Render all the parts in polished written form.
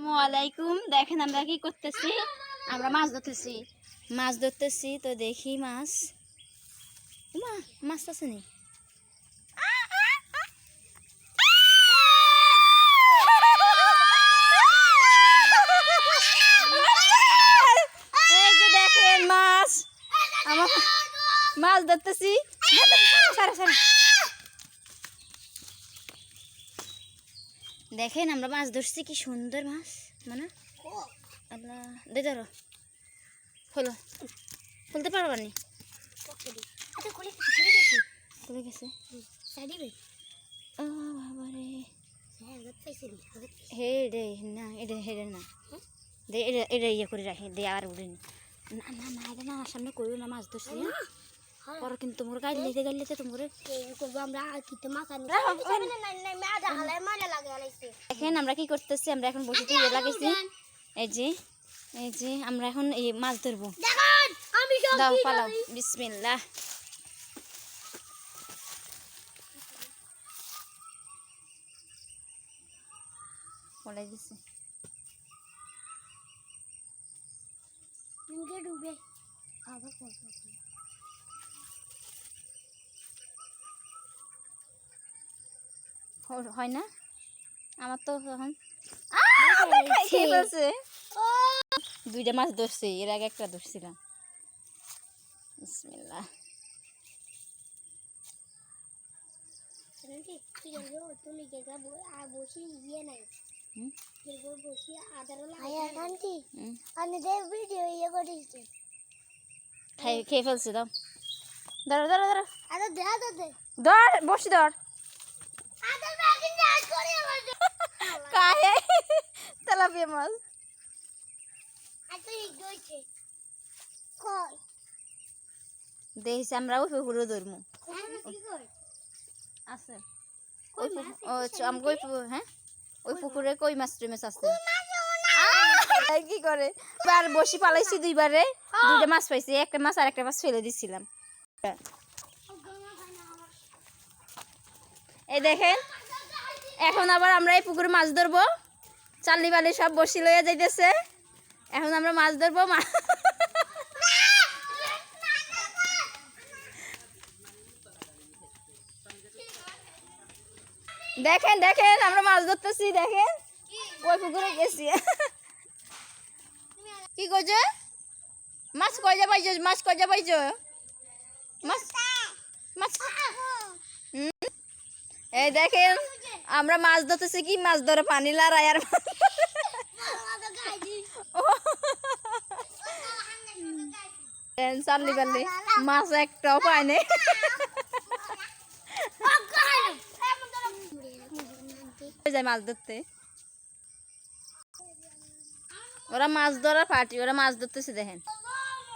আসসালামাইকুম। দেখেন আমরা কি করতেছি, আমরা মাছ ধরতেছি তো দেখি মাছ মাছ আছে নি। এই যে দেখেন মাছ, আমার মাছ ধরতেছি। দেখেন আমরা মাছ ধরছি, কি সুন্দর মাছ মানে আল্লাহ দে ধরো হলো খুলতে পারবা নি খুলে গেছে ও বাবারে হে রে না এটা হেরে না দে এটা এটা ইয়ে করে রাখে দে আর উড়েনি না না না এটা না সামনে করিও না মাছ ধরছি পরে কিন্তু তোমার গাইলেতে তোমার দেখেন আমরা কি করতেছি, আমরা এখন বসে লাগাইছি। এই যে আমরা এখন এই মাছ ধরবো। দাও পালাও বিসমিল্লাহ। পলাই দিছে ডুবে হয় না আমার তো এখন দুইটা মাছ ধরছে, এর আগে একটা ধরছিলাম। বিসমিল্লাহ। খেয়ে ফেলছে দাও ধরো ধরো ধরো ধর বসি ধর তেলাপিয়া মাছ দেখছি আমরা ওই পুকুরে ধরবো আছে হ্যাঁ ওই পুকুরে কই মাছ আছে। কি করে আর বসি পালাইছি দুইবারে, দুইটা মাছ পাইছি, একটা মাছ আর একটা মাছ ফেলে দিছিলাম। এই দেখেন এখন আবার আমরা এই পুকুরে মাছ ধরবো, চাল্লি বালি সব বসি লইয়া যাইতেছে, এখন আমরা মাছ ধরবো। দেখেন দেখেন আমরা মাছ ধরতেছি, দেখেন ওই পুকুরে গেছি। কি করছে মাছ কয়জা পাইছো, মাছ কয়জা পাইছো মাছ মাছ এই দেখেন আমরা মাছ ধরতেছি, কি মাছ ধরে পানি লড়াই আর চাল্লি পাল্লি মাছ একটাও পায় নাই। মাছ ধরতে ওরা মাছ ধরার পার্টি, ওরা মাছ ধরতেছে, দেখেন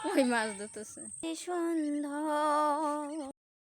ওই মাছ ধরতেছে কি সুন্দর।